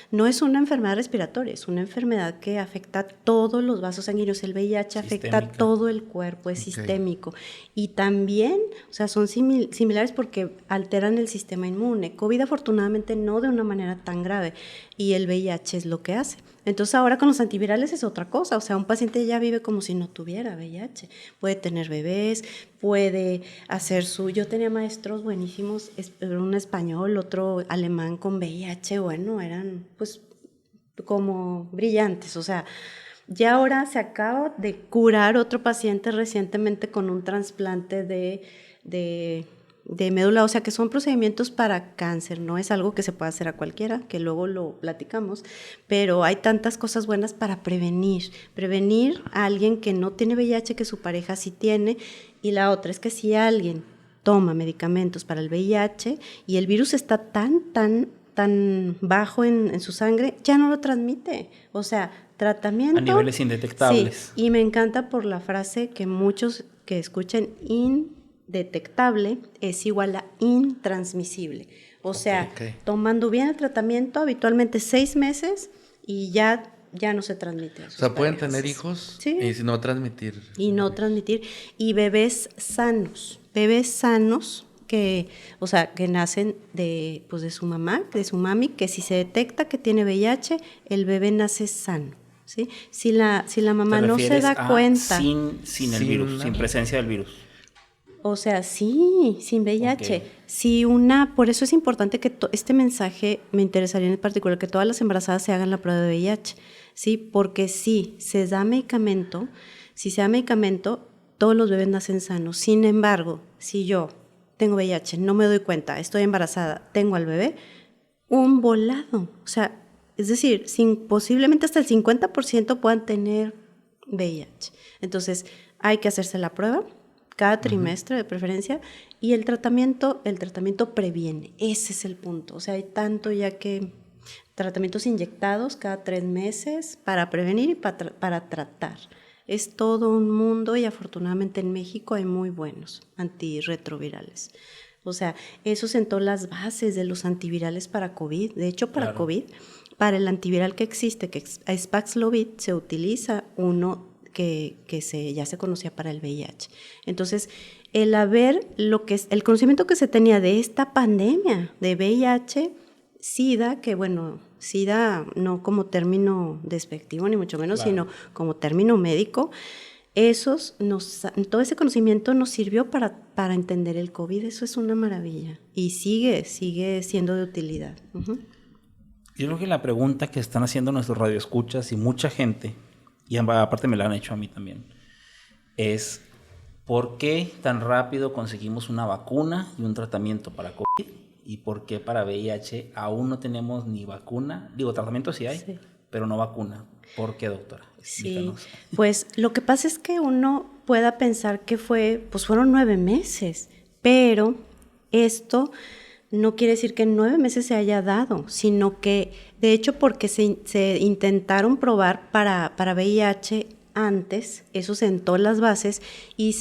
no es una enfermedad respiratoria, es una enfermedad que afecta a todos los vasos sanguíneos. El VIH afecta a todo el cuerpo, es sistémico. Y también, o sea, son similares porque alteran el sistema inmune. COVID afortunadamente no de una manera tan grave, y el VIH es lo que hace. Entonces ahora con los antivirales es otra cosa, o sea, un paciente ya vive como si no tuviera VIH, puede tener bebés, puede hacer yo tenía maestros buenísimos, un español, otro alemán con VIH, bueno, eran pues como brillantes, o sea, Ya ahora se acaba de curar otro paciente recientemente con un trasplante de médula ósea, que son procedimientos para cáncer, no es algo que se pueda hacer a cualquiera, que luego lo platicamos, pero hay tantas cosas buenas para prevenir a alguien que no tiene VIH, que su pareja sí tiene, y la otra es que si alguien toma medicamentos para el VIH y el virus está tan bajo en su sangre, ya no lo transmite, o sea, tratamiento... A niveles indetectables. Sí, y me encanta por la frase que muchos que escuchen, indetectable es igual a intransmisible. O sea, tomando bien el tratamiento, habitualmente 6 meses y ya no se transmite. O sea, pueden tener hijos, sí, y no transmitir. Y no transmitir. Y bebés sanos que, o sea, que nacen de su mamá, de su mami, que si se detecta que tiene VIH, el bebé nace sano. ¿Sí? Si la mamá no se da cuenta. Sin el virus, sin presencia del virus. O sea, sí, sin VIH. Okay. Si por eso es importante que este mensaje, me interesaría en particular, que todas las embarazadas se hagan la prueba de VIH, ¿sí? Porque si se da medicamento, todos los bebés nacen sanos. Sin embargo, si yo tengo VIH, no me doy cuenta, estoy embarazada, tengo al bebé, un volado. O sea, es decir, posiblemente hasta el 50% puedan tener VIH. Entonces, hay que hacerse la prueba cada trimestre de preferencia, y el tratamiento previene. Ese es el punto. O sea, hay tanto ya que tratamientos inyectados cada 3 meses para prevenir y para tratar. Es todo un mundo, y afortunadamente en México hay muy buenos antirretrovirales. O sea, eso sentó las bases de los antivirales para COVID. De hecho, para COVID, para el antiviral que existe, que es Paxlovid, se utiliza uno que ya se conocía para el VIH. Entonces, el conocimiento que se tenía de esta pandemia de VIH, SIDA, que bueno, SIDA no como término despectivo ni mucho menos, sino como término médico, todo ese conocimiento nos sirvió para entender el COVID. Eso es una maravilla y sigue siendo de utilidad. Uh-huh. Yo creo que la pregunta que están haciendo nuestros radioescuchas y mucha gente, y aparte me la han hecho a mí también, es ¿por qué tan rápido conseguimos una vacuna y un tratamiento para COVID? ¿Y por qué para VIH aún no tenemos ni vacuna? Digo, tratamiento sí hay, pero no vacuna. ¿Por qué, doctora? Explícanos. Sí, pues lo que pasa es que uno pueda pensar que fueron 9 meses, pero esto no quiere decir que en 9 meses se haya dado, sino que, de hecho, porque se intentaron probar para VIH antes, eso sentó las bases, y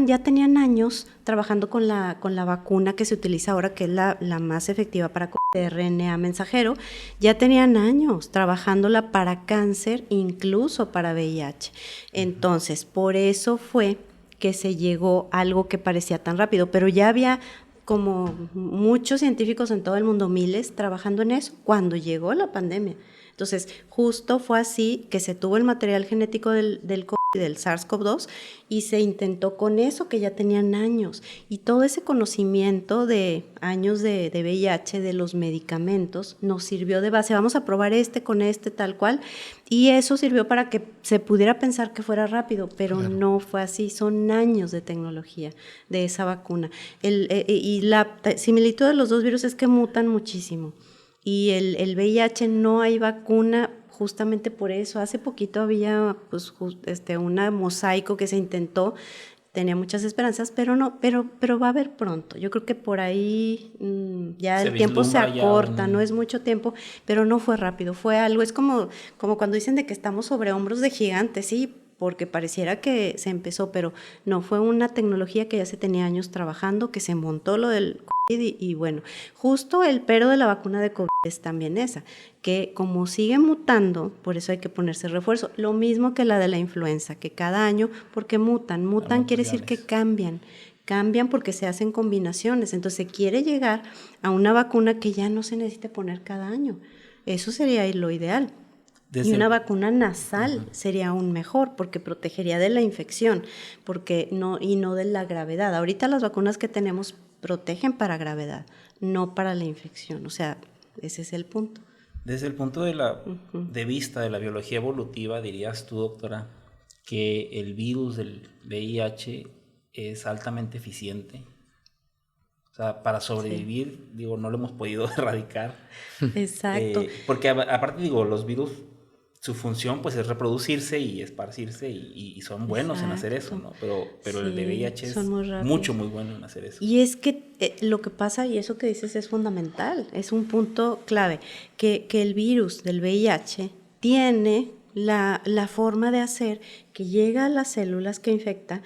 ya tenían años trabajando con la vacuna que se utiliza ahora, que es la más efectiva para RNA mensajero. Ya tenían años trabajándola para cáncer, incluso para VIH. Entonces, por eso fue que se llegó a algo que parecía tan rápido, pero ya había como muchos científicos en todo el mundo, miles, trabajando en eso cuando llegó la pandemia. Entonces, justo fue así que se tuvo el material genético del COVID, del SARS-CoV-2, y se intentó con eso que ya tenían años. Y todo ese conocimiento de años de VIH, de los medicamentos, nos sirvió de base. Vamos a probar con tal cual. Y eso sirvió para que se pudiera pensar que fuera rápido, pero no fue así. Son años de tecnología de esa vacuna. Y la similitud de los dos virus es que mutan muchísimo. Y el VIH no hay vacuna justamente por eso. Hace poquito había una mosaico que se intentó, tenía muchas esperanzas, pero va a haber pronto. Yo creo que por ahí ya el tiempo se acorta, no es mucho tiempo, pero no fue rápido, fue algo, es como cuando dicen de que estamos sobre hombros de gigantes, sí, porque pareciera que se empezó, pero no, fue una tecnología que ya se tenía años trabajando, que se montó lo del COVID y bueno, justo el pero de la vacuna de COVID es también esa, que como sigue mutando, por eso hay que ponerse refuerzo, lo mismo que la de la influenza, que cada año, porque mutan quiere decir que cambian porque se hacen combinaciones, entonces se quiere llegar a una vacuna que ya no se necesite poner cada año, eso sería lo ideal. Y una vacuna nasal sería aún mejor porque protegería de la infección y no de la gravedad. Ahorita las vacunas que tenemos protegen para gravedad, no para la infección. O sea, ese es el punto. Desde el punto de vista de la biología evolutiva, dirías tú, doctora, que el virus del VIH es altamente eficiente. O sea, para sobrevivir, digo, no lo hemos podido erradicar. Exacto. Porque aparte, digo, los virus, su función pues es reproducirse y esparcirse y son buenos en hacer eso, ¿no? Pero el de VIH es muy bueno en hacer eso. Y es que lo que pasa, y eso que dices es fundamental, es un punto clave, que el virus del VIH tiene la forma de hacer que llega a las células que infecta.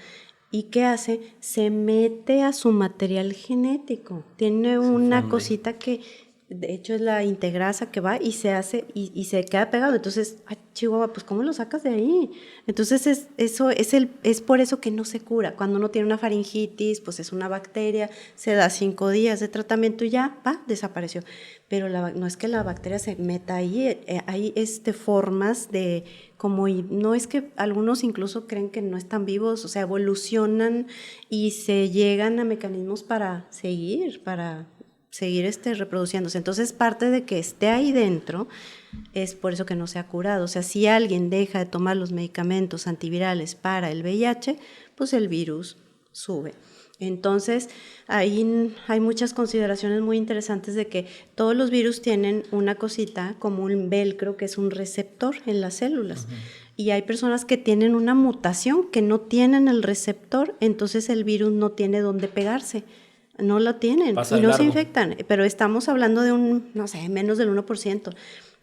¿Y qué hace? Se mete a su material genético. Tiene una cosita que, de hecho, es la integrasa que va y se hace y se queda pegado. Entonces, chihuahua, pues ¿cómo lo sacas de ahí? Entonces, es por eso que no se cura. Cuando uno tiene una faringitis, pues es una bacteria, se da 5 días de tratamiento y ya, desapareció. Pero no es que la bacteria se meta ahí, hay formas de, no es que algunos incluso creen que no están vivos, o sea, evolucionan y se llegan a mecanismos para seguir reproduciéndose. Entonces, parte de que esté ahí dentro es por eso que no se ha curado. O sea, si alguien deja de tomar los medicamentos antivirales para el VIH, pues el virus sube. Entonces, ahí hay muchas consideraciones muy interesantes de que todos los virus tienen una cosita como un velcro, que es un receptor en las células. Uh-huh. Y hay personas que tienen una mutación que no tienen el receptor, entonces el virus no tiene dónde pegarse. No lo tienen y no se infectan. Pero estamos hablando de menos del 1%.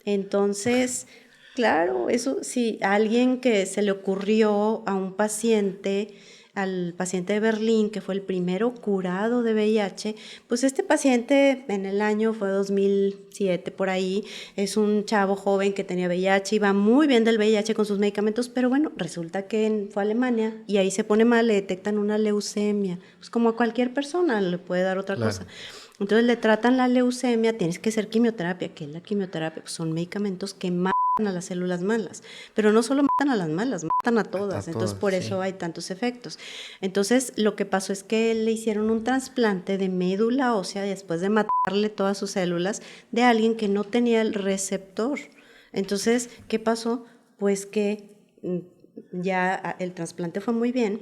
Entonces, claro, eso sí, a alguien que se le ocurrió a un paciente, al paciente de Berlín, que fue el primero curado de VIH, pues este paciente en el año fue 2007, por ahí, es un chavo joven que tenía VIH, iba muy bien del VIH con sus medicamentos, pero bueno, resulta que fue a Alemania y ahí se pone mal, le detectan una leucemia, pues como a cualquier persona le puede dar otra cosa. Entonces le tratan la leucemia, tienes que hacer quimioterapia. ¿Qué es la quimioterapia? Pues son medicamentos que matan a las células malas, pero no solo matan a las malas, matan a todas, entonces por eso hay tantos efectos. Entonces lo que pasó es que le hicieron un trasplante de médula ósea después de matarle todas sus células de alguien que no tenía el receptor. Entonces, ¿qué pasó? Pues que ya el trasplante fue muy bien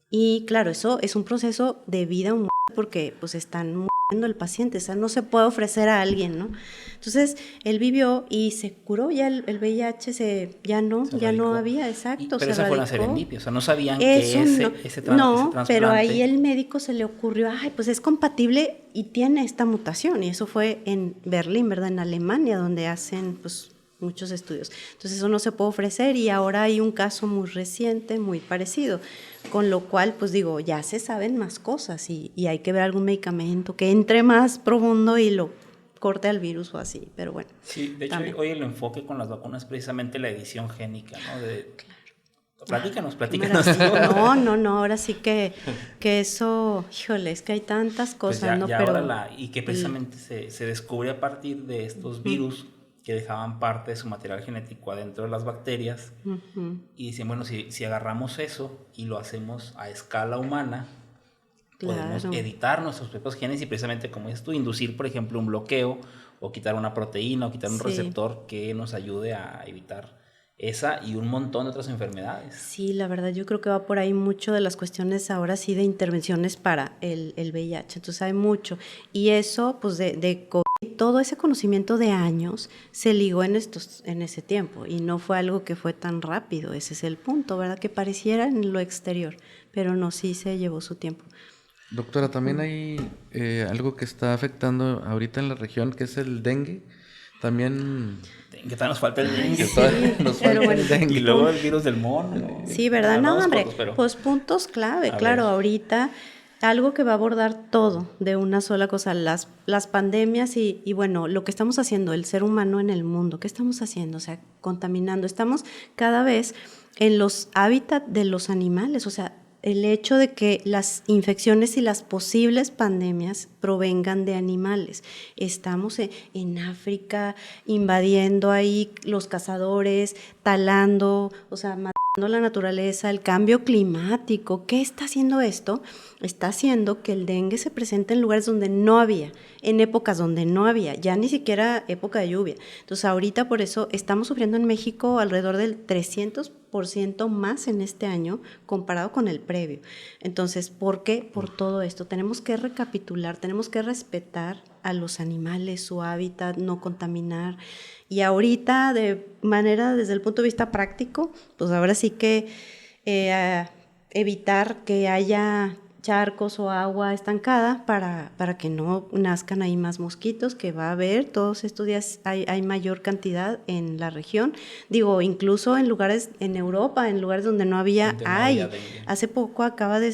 y claro, eso es un proceso de vida o muerte porque pues están muriendo el paciente, o sea, no se puede ofrecer a alguien, ¿no? Entonces, él vivió y se curó, ya el VIH ya no había, exacto. Pero esa fue una serendipia, o sea, no sabían eso que ese trasplante... pero ahí el médico se le ocurrió, pues es compatible y tiene esta mutación, y eso fue en Berlín, ¿verdad? En Alemania, donde hacen, pues, muchos estudios. Entonces, eso no se puede ofrecer y ahora hay un caso muy reciente, muy parecido, con lo cual, pues digo, ya se saben más cosas y hay que ver algún medicamento que entre más profundo y lo corte al virus o así, pero bueno. Sí, de hecho, hoy el enfoque con las vacunas es precisamente la edición génica, ¿no? Platícanos. No, ahora sí que eso, híjole, es que hay tantas cosas, pues ¿no? Pero y que precisamente se descubre a partir de estos virus que dejaban parte de su material genético adentro de las bacterias y dicen, bueno, si agarramos eso y lo hacemos a escala humana, podemos editar nuestros propios genes y precisamente, como dices tú, inducir, por ejemplo, un bloqueo o quitar una proteína o quitar un receptor que nos ayude a evitar esa y un montón de otras enfermedades. Sí, la verdad yo creo que va por ahí mucho de las cuestiones ahora sí de intervenciones para el VIH, entonces hay mucho y eso pues de COVID, todo ese conocimiento de años se ligó en ese tiempo y no fue algo que fue tan rápido, ese es el punto, ¿verdad? Que pareciera en lo exterior, pero no, sí se llevó su tiempo. Doctora, también hay algo que está afectando ahorita en la región, que es el dengue. También... Que tal nos falta el dengue. Sí, nos falta el dengue. Y luego el virus del mono. Sí, ¿verdad? No, hombre, pues puntos clave. Claro, ahorita algo que va a abordar todo de una sola cosa, las pandemias y bueno, lo que estamos haciendo, el ser humano en el mundo, ¿qué estamos haciendo? O sea, contaminando. Estamos cada vez en los hábitats de los animales, o sea, el hecho de que las infecciones y las posibles pandemias provengan de animales. Estamos en África invadiendo ahí los cazadores, talando, o sea, matando la naturaleza, el cambio climático. ¿Qué está haciendo esto? Está haciendo que el dengue se presente en lugares donde no había, en épocas donde no había, ya ni siquiera época de lluvia. Entonces ahorita por eso estamos sufriendo en México alrededor del 300% más en este año comparado con el previo. Entonces, ¿por qué? Por todo esto. Tenemos que recapitular, tenemos que respetar a los animales, su hábitat, no contaminar. Y ahorita, de manera, desde el punto de vista práctico, pues ahora sí que evitar que haya charcos o agua estancada para que no nazcan ahí más mosquitos, que va a haber, todos estos días hay mayor cantidad en la región. Digo, incluso en lugares, en Europa, en lugares donde no había, hay. Hace poco acaba de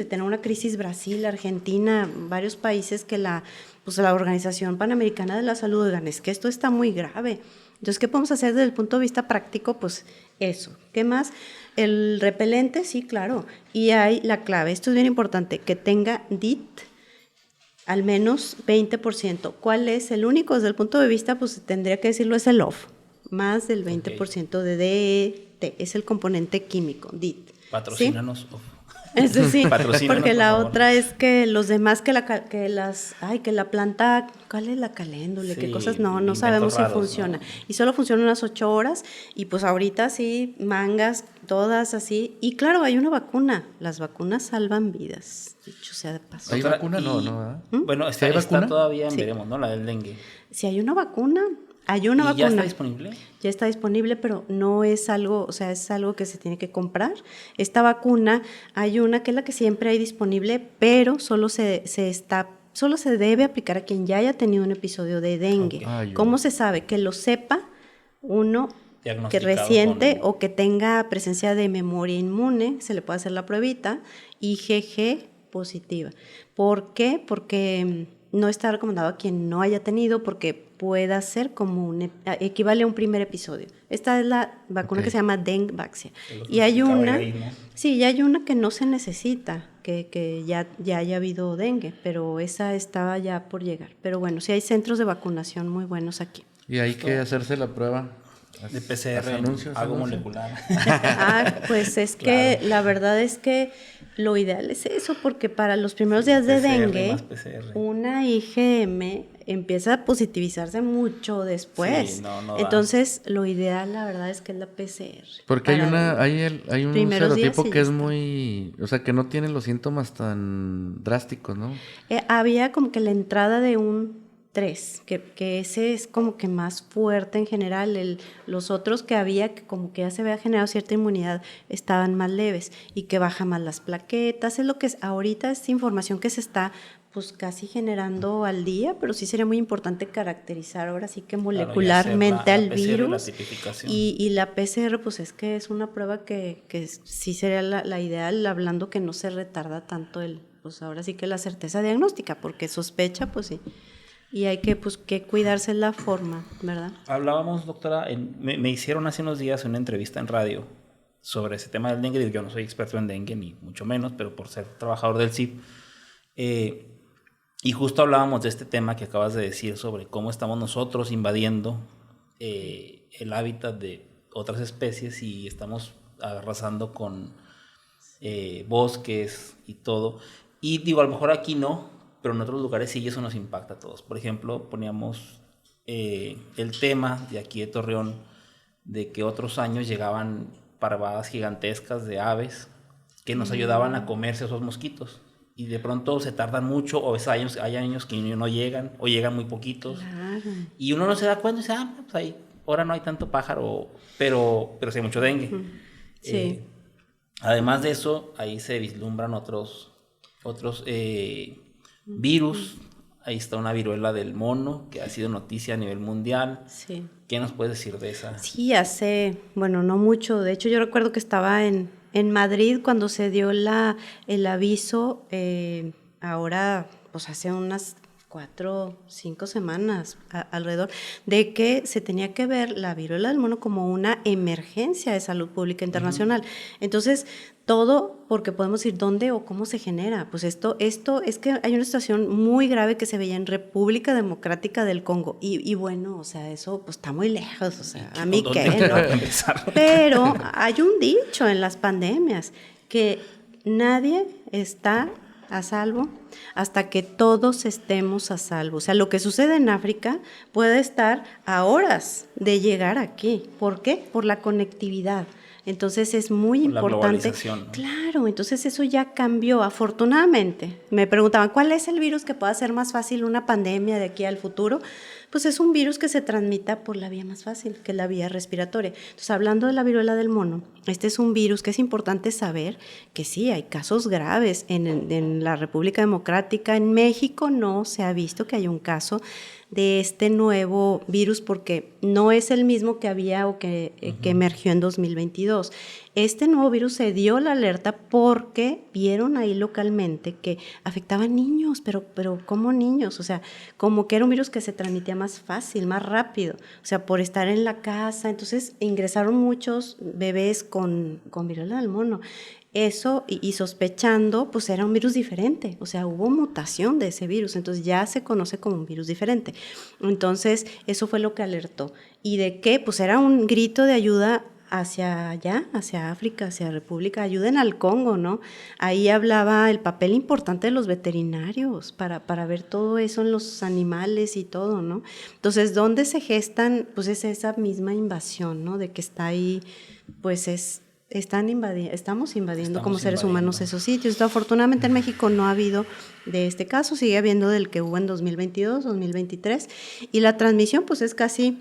tener una crisis Brasil, Argentina, varios países que la Organización Panamericana de la Salud, oigan, es que esto está muy grave. Entonces, ¿qué podemos hacer desde el punto de vista práctico? Pues eso. ¿Qué más? El repelente, sí, claro. Y hay la clave, esto es bien importante, que tenga DIT al menos 20%. ¿Cuál es el único? Desde el punto de vista, pues tendría que decirlo, es el OFF. Más del 20% de DET, es el componente químico, DIT. Patrocínanos, OFF. Eso sí, porque la otra es que los demás que la planta, ¿cuál es la caléndula? Sí, ¿qué cosas? No sabemos si funciona. ¿No? Y solo funciona unas 8 horas y pues ahorita sí, mangas, todas así. Y claro, hay una vacuna. Las vacunas salvan vidas, dicho sea de paso. ¿Hay vacuna? No. Bueno, está todavía en veremos, ¿no? La del dengue. Si hay una vacuna... Hay una vacuna. ¿Ya está disponible? Ya está disponible, pero no es algo, o sea, es algo que se tiene que comprar. Esta vacuna, hay una que es la que siempre hay disponible, pero solo se debe aplicar a quien ya haya tenido un episodio de dengue. ¿Cómo se sabe? Que lo sepa uno que reciente o que tenga presencia de memoria inmune, se le puede hacer la pruebita, IgG positiva. ¿Por qué? Porque no está recomendado a quien no haya tenido, porque pueda ser como equivale a un primer episodio. Esta es la vacuna que se llama Dengvaxia. Y hay una, y hay una que no se necesita, que ya haya habido dengue, pero esa estaba ya por llegar. Pero bueno, sí hay centros de vacunación muy buenos aquí. ¿Y hay que hacerse la prueba? De PCR, algo molecular. Pues es que claro. La verdad es que lo ideal es eso, porque para los primeros días de dengue, una IgM empieza a positivizarse mucho después. Sí, entonces, lo ideal, la verdad, es que es la PCR. Porque hay un serotipo que es muy... O sea, que no tiene los síntomas tan drásticos, ¿no? Había como que la entrada de un 3, que ese es como que más fuerte en general. Los otros que había, que como que ya se había generado cierta inmunidad, estaban más leves y que baja más las plaquetas. Es lo que ahorita es información que se está pues casi generando al día, pero sí sería muy importante caracterizar ahora sí que molecularmente al virus. Y la PCR pues es que es una prueba que sí sería la ideal, hablando que no se retarda tanto pues ahora sí que la certeza diagnóstica, porque sospecha pues sí. Y hay que cuidarse la forma, ¿verdad? Hablábamos, doctora, me hicieron hace unos días una entrevista en radio sobre ese tema del dengue. Yo no soy experto en dengue, ni mucho menos, pero por ser trabajador del CIP. Y justo hablábamos de este tema que acabas de decir sobre cómo estamos nosotros invadiendo el hábitat de otras especies y estamos arrasando con bosques y todo. Y digo, a lo mejor aquí no, pero en otros lugares sí, y eso nos impacta a todos. Por ejemplo, poníamos el tema de aquí de Torreón, de que otros años llegaban parvadas gigantescas de aves que nos ayudaban a comerse esos mosquitos. Y de pronto se tardan mucho, o hay años que no llegan, o llegan muy poquitos. Claro. Y uno no se da cuenta y dice, pues ahí, ahora no hay tanto pájaro, pero sí hay mucho dengue. Sí. Además de eso, ahí se vislumbran otros virus. Ahí está una viruela del mono que ha sido noticia a nivel mundial. Sí. ¿Qué nos puedes decir de esa? Sí, no mucho. De hecho, yo recuerdo que estaba en Madrid cuando se dio el aviso. Ahora, pues hace unas 4, 5 semanas alrededor, de que se tenía que ver la viruela del mono como una emergencia de salud pública internacional. Entonces, todo porque podemos decir dónde o cómo se genera. Pues esto es que hay una situación muy grave que se veía en República Democrática del Congo. Y bueno, o sea, eso pues está muy lejos, o sea, a mí qué, ¿no? Pero hay un dicho en las pandemias que nadie está a salvo hasta que todos estemos a salvo. O sea, lo que sucede en África puede estar a horas de llegar aquí. ¿Por qué? Por la conectividad. Entonces es muy importante. ¿No? Claro, entonces eso ya cambió, afortunadamente. Me preguntaban, ¿cuál es el virus que pueda hacer más fácil una pandemia de aquí al futuro? Pues es un virus que se transmita por la vía más fácil, que es la vía respiratoria. Entonces, hablando de la viruela del mono, este es un virus que es importante saber que sí, hay casos graves en la República Democrática. En México no se ha visto que haya un caso de este nuevo virus porque no es el mismo que había o que emergió en 2022. Este nuevo virus se dio la alerta porque vieron ahí localmente que afectaba a niños, pero ¿cómo niños? O sea, como que era un virus que se transmitía más fácil, más rápido, o sea, por estar en la casa. Entonces ingresaron muchos bebés con viruela del mono. Eso, y sospechando, pues era un virus diferente, o sea, hubo mutación de ese virus, entonces ya se conoce como un virus diferente. Entonces, eso fue lo que alertó. ¿Y de qué? Pues era un grito de ayuda hacia allá, hacia África, hacia República, ayuden al Congo, ¿no? Ahí hablaba el papel importante de los veterinarios para ver todo eso en los animales y todo, ¿no? Entonces, ¿dónde se gestan? Pues es esa misma invasión, ¿no? De que está ahí, pues estamos invadiendo como seres humanos esos sitios. Entonces, afortunadamente en México no ha habido de este caso, sigue habiendo del que hubo en 2022, 2023, y la transmisión pues es casi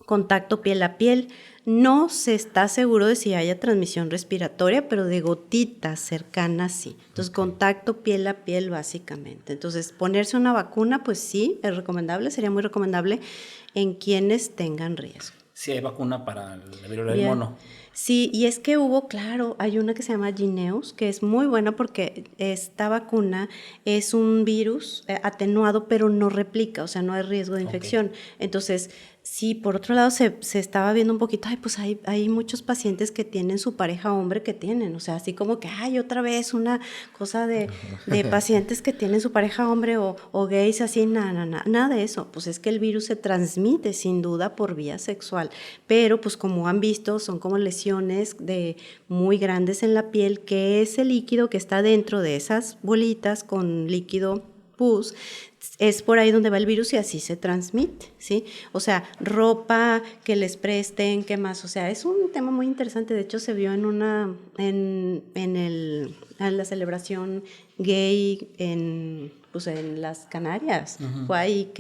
contacto piel a piel. No se está seguro de si haya transmisión respiratoria, pero de gotitas cercanas sí. Entonces, contacto piel a piel básicamente. Entonces, ponerse una vacuna, pues sí, es recomendable, sería muy recomendable en quienes tengan riesgo. Sí, hay vacuna para la viruela del mono. Sí, y es que claro, hay una que se llama Jynneos, que es muy buena porque esta vacuna es un virus atenuado, pero no replica, o sea, no hay riesgo de infección. Entonces, sí, por otro lado se estaba viendo un poquito, pues hay muchos pacientes que tienen su pareja hombre que tienen, o sea, así como que, otra vez una cosa de pacientes que tienen su pareja hombre o gays, así, nada de eso. Pues es que el virus se transmite sin duda por vía sexual, pero pues como han visto, son como lesiones muy grandes en la piel, que ese líquido que está dentro de esas bolitas con líquido pus, es por ahí donde va el virus y así se transmite, ¿sí? O sea, ropa que les presten, ¿qué más? O sea, es un tema muy interesante. De hecho, se vio en la celebración gay en las Canarias. Uh-huh. Fue ahí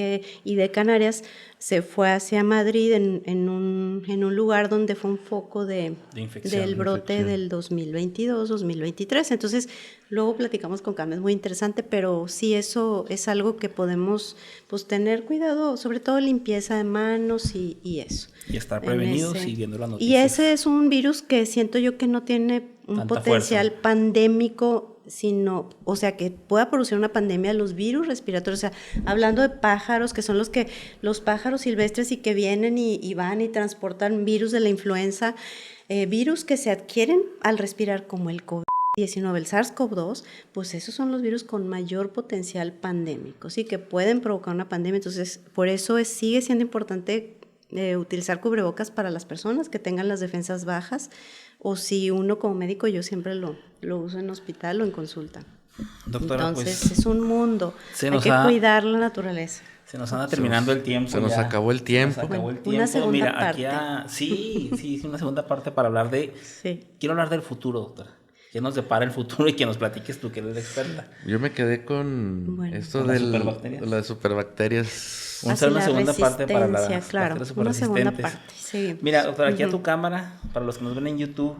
y de Canarias se fue hacia Madrid en un lugar donde fue un foco del brote del 2022, 2023. Entonces, luego platicamos con Carmen, es muy interesante, pero sí, eso es algo que podemos pues tener cuidado, sobre todo limpieza de manos y eso. Y estar prevenidos y viendo las noticias. Y ese es un virus que siento yo que no tiene un potencial pandémico, sino, o sea, que pueda producir una pandemia. Los virus respiratorios, o sea, hablando de pájaros, que son los pájaros silvestres y que vienen y van y transportan virus de la influenza, virus que se adquieren al respirar como el COVID-19, el SARS-CoV-2, pues esos son los virus con mayor potencial pandémico, ¿sí? Que pueden provocar una pandemia. Entonces, por eso sigue siendo importante utilizar cubrebocas para las personas que tengan las defensas bajas, o si uno como médico, yo siempre lo uso en hospital o en consulta. Doctora, entonces es un mundo, hay que cuidar la naturaleza. Se nos anda terminando el tiempo. Se nos acabó el tiempo. Una segunda parte. Sí, una segunda parte para hablar de... Sí. Quiero hablar del futuro, doctora. ¿Qué nos depara el futuro y que nos platiques tú, que eres la experta? Yo me quedé con esto de las superbacterias. Vamos a hacer una segunda parte para las bacterias superresistentes. Sí. Mira, doctora, aquí a tu cámara, para los que nos ven en YouTube,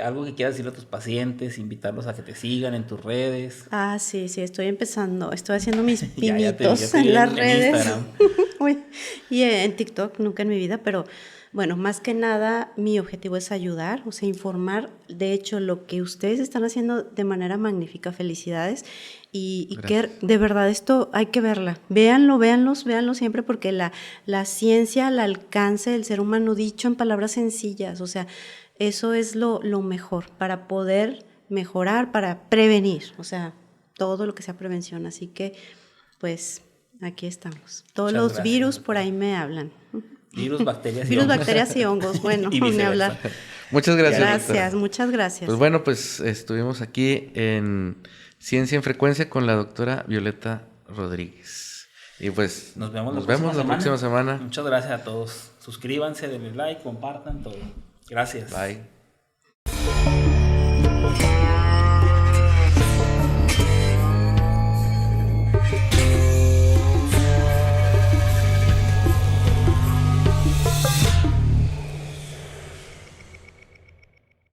algo que quieras decirle a tus pacientes, invitarlos a que te sigan en tus redes. Sí, estoy empezando, estoy haciendo mis pinitos en las redes. En Instagram. Y en TikTok, nunca en mi vida, pero Bueno, más que nada, mi objetivo es ayudar, o sea, informar. De hecho, lo que ustedes están haciendo de manera magnífica, felicidades. Y que de verdad esto hay que verla. Véanlo siempre, porque la ciencia al alcance del ser humano, dicho en palabras sencillas, o sea, eso es lo mejor para poder mejorar, para prevenir, o sea, todo lo que sea prevención. Así que, pues, aquí estamos. Todos los gracias, virus por ahí me hablan. Virus, bacterias y hongos. Virus, bacterias y hongos, bueno, ni hablar. Muchas gracias. Gracias, muchas gracias. Pues bueno, pues estuvimos aquí en Ciencia en Frecuencia con la doctora Violeta Rodríguez. Y pues nos vemos la próxima semana. Muchas gracias a todos. Suscríbanse, denle like, compartan todo. Gracias. Bye.